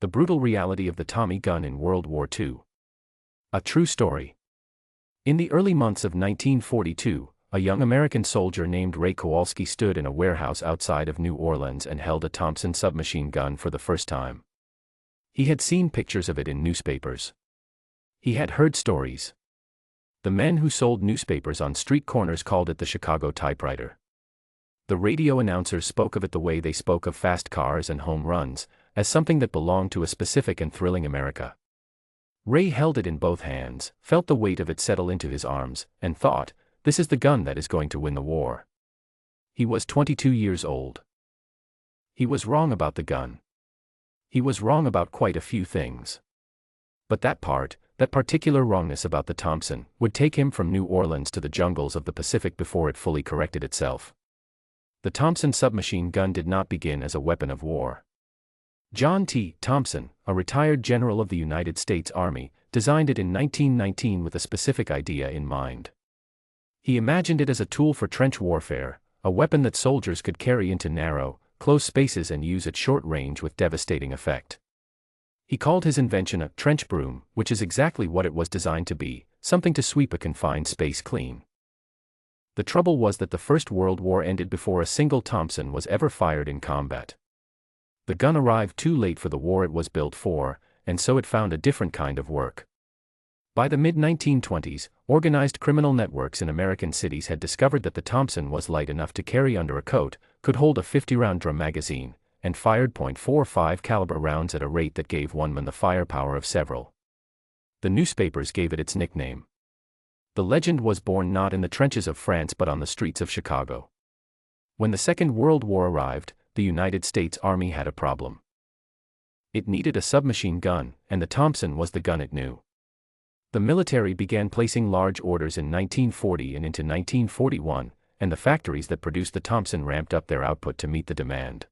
The brutal reality of the Tommy gun in World War II. A true story. In the early months of 1942, a young American soldier named Ray Kowalski stood in a warehouse outside of New Orleans and held a Thompson submachine gun for the first time. He had seen pictures of it in newspapers. He had heard stories. The men who sold newspapers on street corners called it the Chicago typewriter. The radio announcers spoke of it the way they spoke of fast cars and home runs, as something that belonged to a specific and thrilling America. Ray held it in both hands, felt the weight of it settle into his arms, and thought, this is the gun that is going to win the war. He was 22 years old. He was wrong about the gun. He was wrong about quite a few things. But that particular wrongness about the Thompson, would take him from New Orleans to the jungles of the Pacific before it fully corrected itself. The Thompson submachine gun did not begin as a weapon of war. John T. Thompson, a retired general of the United States Army, designed it in 1919 with a specific idea in mind. He imagined it as a tool for trench warfare, a weapon that soldiers could carry into narrow, close spaces and use at short range with devastating effect. He called his invention a trench broom, which is exactly what it was designed to be, something to sweep a confined space clean. The trouble was that the First World War ended before a single Thompson was ever fired in combat. The gun arrived too late for the war it was built for, and so it found a different kind of work. By the mid-1920s, organized criminal networks in American cities had discovered that the Thompson was light enough to carry under a coat, could hold a 50-round drum magazine, and fired .45 caliber rounds at a rate that gave one man the firepower of several. The newspapers gave it its nickname. The legend was born not in the trenches of France but on the streets of Chicago. When the Second World War arrived, the United States Army had a problem. It needed a submachine gun, and the Thompson was the gun it knew. The military began placing large orders in 1940 and into 1941, and the factories that produced the Thompson ramped up their output to meet the demand.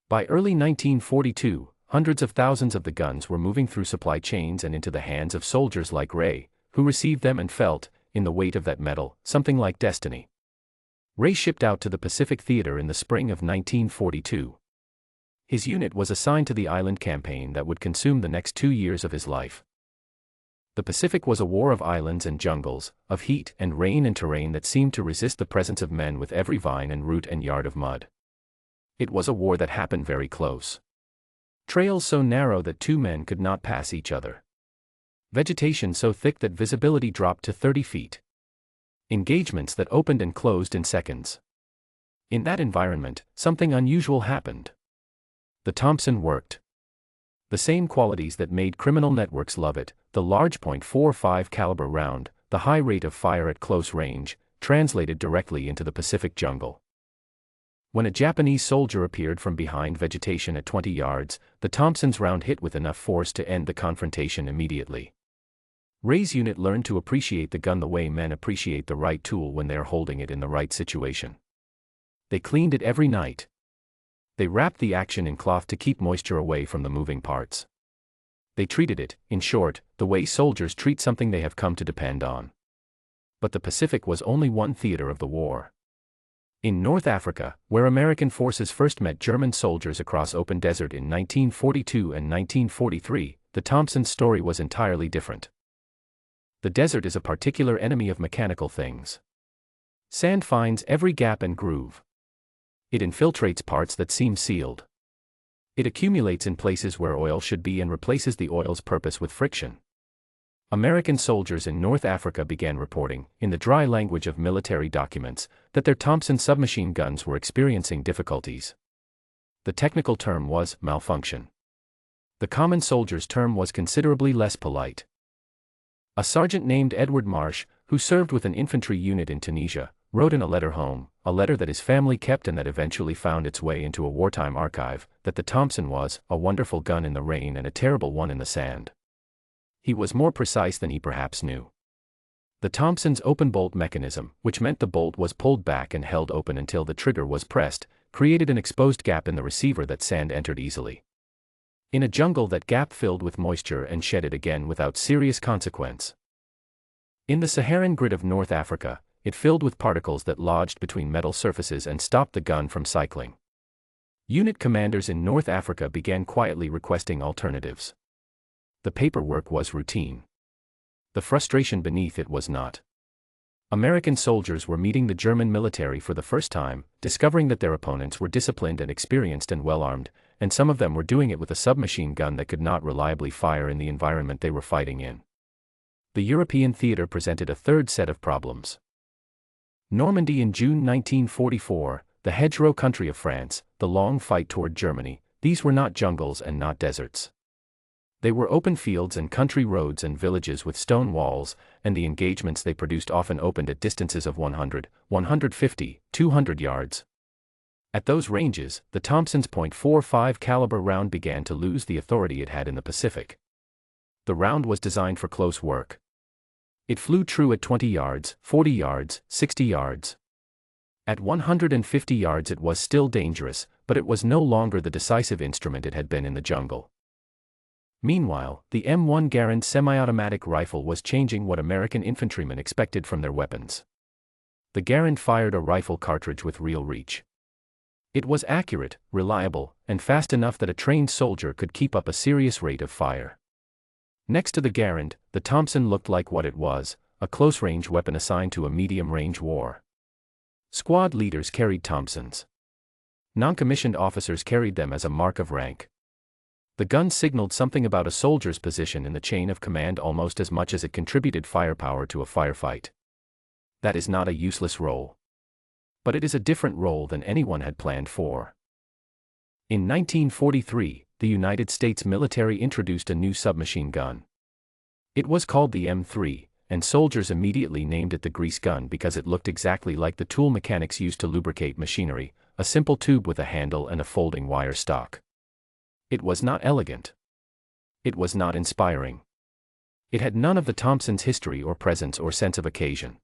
By early 1942, hundreds of thousands of the guns were moving through supply chains and into the hands of soldiers like Ray, who received them and felt, in the weight of that metal, something like destiny. Ray shipped out to the Pacific Theater in the spring of 1942. His unit was assigned to the island campaign that would consume the next 2 years of his life. The Pacific was a war of islands and jungles, of heat and rain and terrain that seemed to resist the presence of men with every vine and root and yard of mud. It was a war that happened very close. Trails so narrow that 2 men could not pass each other. Vegetation so thick that visibility dropped to 30 feet. Engagements that opened and closed in seconds. In that environment, something unusual happened. The Thompson worked. The same qualities that made criminal networks love it, the large .45 caliber round, the high rate of fire at close range, translated directly into the Pacific jungle. When a Japanese soldier appeared from behind vegetation at 20 yards, the Thompson's round hit with enough force to end the confrontation immediately. Ray's unit learned to appreciate the gun the way men appreciate the right tool when they are holding it in the right situation. They cleaned it every night. They wrapped the action in cloth to keep moisture away from the moving parts. They treated it, in short, the way soldiers treat something they have come to depend on. But the Pacific was only one theater of the war. In North Africa, where American forces first met German soldiers across open desert in 1942 and 1943, the Thompson's story was entirely different. The desert is a particular enemy of mechanical things. Sand finds every gap and groove. It infiltrates parts that seem sealed. It accumulates in places where oil should be and replaces the oil's purpose with friction. American soldiers in North Africa began reporting, in the dry language of military documents, that their Thompson submachine guns were experiencing difficulties. The technical term was malfunction. The common soldier's term was considerably less polite. A sergeant named Edward Marsh, who served with an infantry unit in Tunisia, wrote in a letter home, a letter that his family kept and that eventually found its way into a wartime archive, that the Thompson was a wonderful gun in the rain and a terrible one in the sand. He was more precise than he perhaps knew. The Thompson's open bolt mechanism, which meant the bolt was pulled back and held open until the trigger was pressed, created an exposed gap in the receiver that sand entered easily. In a jungle, that gap filled with moisture and shed it again without serious consequence. In the Saharan grid of North Africa, it filled with particles that lodged between metal surfaces and stopped the gun from cycling. Unit commanders in North Africa began quietly requesting alternatives. The paperwork was routine. The frustration beneath it was not. American soldiers were meeting the German military for the first time, discovering that their opponents were disciplined and experienced and well-armed, and some of them were doing it with a submachine gun that could not reliably fire in the environment they were fighting in. The European theater presented a third set of problems. Normandy in June 1944, the hedgerow country of France, the long fight toward Germany. These were not jungles and not deserts. They were open fields and country roads and villages with stone walls, and the engagements they produced often opened at distances of 100, 150, 200 yards. At those ranges, the Thompson's .45 caliber round began to lose the authority it had in the Pacific. The round was designed for close work. It flew true at 20 yards, 40 yards, 60 yards. At 150 yards it was still dangerous, but it was no longer the decisive instrument it had been in the jungle. Meanwhile, the M1 Garand semi-automatic rifle was changing what American infantrymen expected from their weapons. The Garand fired a rifle cartridge with real reach. It was accurate, reliable, and fast enough that a trained soldier could keep up a serious rate of fire. Next to the Garand, the Thompson looked like what it was, a close-range weapon assigned to a medium-range war. Squad leaders carried Thompsons. Non-commissioned officers carried them as a mark of rank. The gun signaled something about a soldier's position in the chain of command almost as much as it contributed firepower to a firefight. That is not a useless role. But it is a different role than anyone had planned for. In 1943, the United States military introduced a new submachine gun. It was called the M3, and soldiers immediately named it the grease gun because it looked exactly like the tool mechanics used to lubricate machinery, a simple tube with a handle and a folding wire stock. It was not elegant. It was not inspiring. It had none of the Thompson's history or presence or sense of occasion.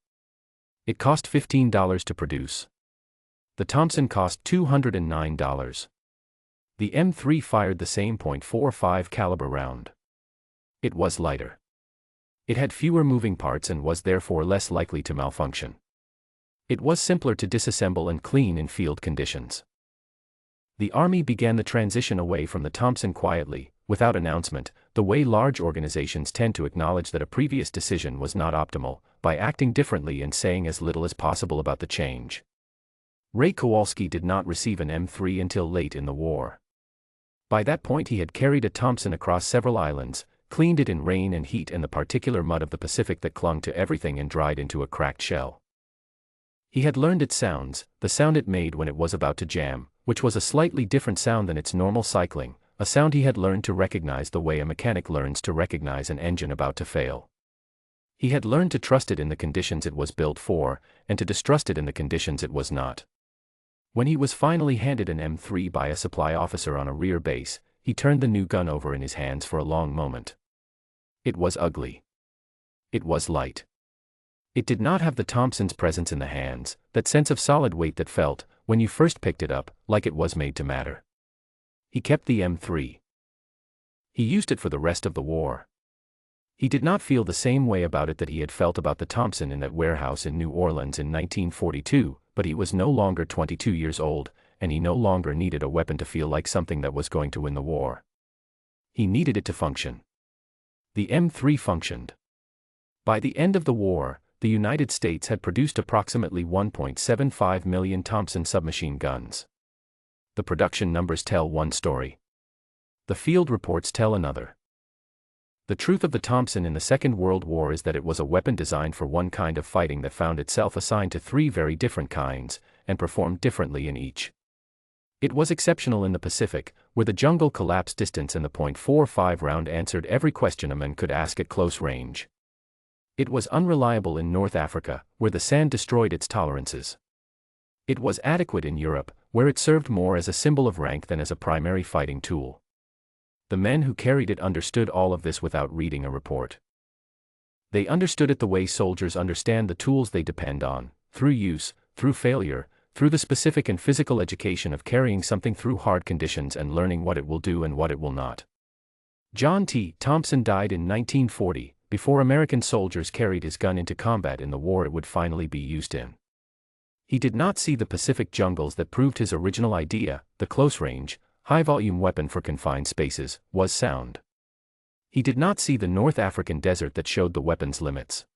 It cost $15 to produce. The Thompson cost $209. The M3 fired the same .45 caliber round. It was lighter. It had fewer moving parts and was therefore less likely to malfunction. It was simpler to disassemble and clean in field conditions. The Army began the transition away from the Thompson quietly, without announcement, the way large organizations tend to acknowledge that a previous decision was not optimal, by acting differently and saying as little as possible about the change. Ray Kowalski did not receive an M3 until late in the war. By that point he had carried a Thompson across several islands, cleaned it in rain and heat and the particular mud of the Pacific that clung to everything and dried into a cracked shell. He had learned its sounds, the sound it made when it was about to jam, which was a slightly different sound than its normal cycling, a sound he had learned to recognize the way a mechanic learns to recognize an engine about to fail. He had learned to trust it in the conditions it was built for, and to distrust it in the conditions it was not. When he was finally handed an M3 by a supply officer on a rear base, he turned the new gun over in his hands for a long moment. It was ugly. It was light. It did not have the Thompson's presence in the hands, that sense of solid weight that felt, when you first picked it up, like it was made to matter. He kept the M3. He used it for the rest of the war. He did not feel the same way about it that he had felt about the Thompson in that warehouse in New Orleans in 1942, but he was no longer 22 years old, and he no longer needed a weapon to feel like something that was going to win the war. He needed it to function. The M3 functioned. By the end of the war, the United States had produced approximately 1.75 million Thompson submachine guns. The production numbers tell one story. The field reports tell another. The truth of the Thompson in the Second World War is that it was a weapon designed for one kind of fighting that found itself assigned to three very different kinds, and performed differently in each. It was exceptional in the Pacific, where the jungle collapse distance and the .45 round answered every question a man could ask at close range. It was unreliable in North Africa, where the sand destroyed its tolerances. It was adequate in Europe, where it served more as a symbol of rank than as a primary fighting tool. The men who carried it understood all of this without reading a report. They understood it the way soldiers understand the tools they depend on, through use, through failure, through the specific and physical education of carrying something through hard conditions and learning what it will do and what it will not. John T. Thompson died in 1940, before American soldiers carried his gun into combat in the war it would finally be used in. He did not see the Pacific jungles that proved his original idea, the close-range, high-volume weapon for confined spaces, was sound. He did not see the North African desert that showed the weapon's limits.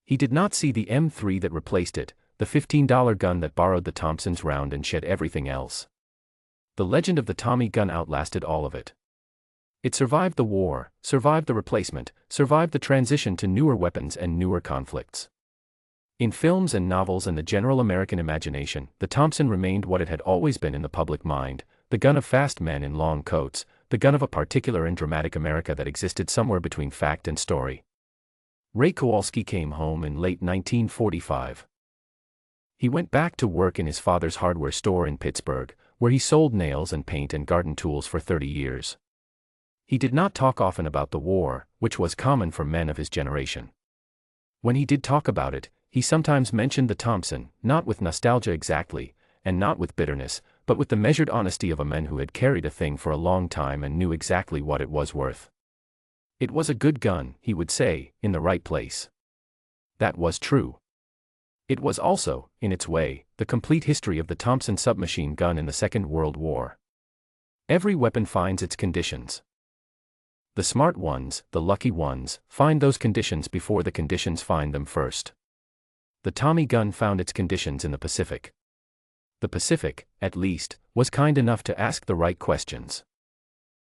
He did not see the M3 that replaced it, the $15 gun that borrowed the Thompson's round and shed everything else. The legend of the Tommy gun outlasted all of it. It survived the war, survived the replacement, survived the transition to newer weapons and newer conflicts. In films and novels and the general American imagination, the Thompson remained what it had always been in the public mind, the gun of fast men in long coats, the gun of a particular and dramatic America that existed somewhere between fact and story. Ray Kowalski came home in late 1945. He went back to work in his father's hardware store in Pittsburgh, where he sold nails and paint and garden tools for 30 years. He did not talk often about the war, which was common for men of his generation. When he did talk about it, he sometimes mentioned the Thompson, not with nostalgia exactly, and not with bitterness, but with the measured honesty of a man who had carried a thing for a long time and knew exactly what it was worth. It was a good gun, he would say, in the right place. That was true. It was also, in its way, the complete history of the Thompson submachine gun in the Second World War. Every weapon finds its conditions. The smart ones, the lucky ones, find those conditions before the conditions find them first. The Tommy gun found its conditions in the Pacific. The Pacific, at least, was kind enough to ask the right questions.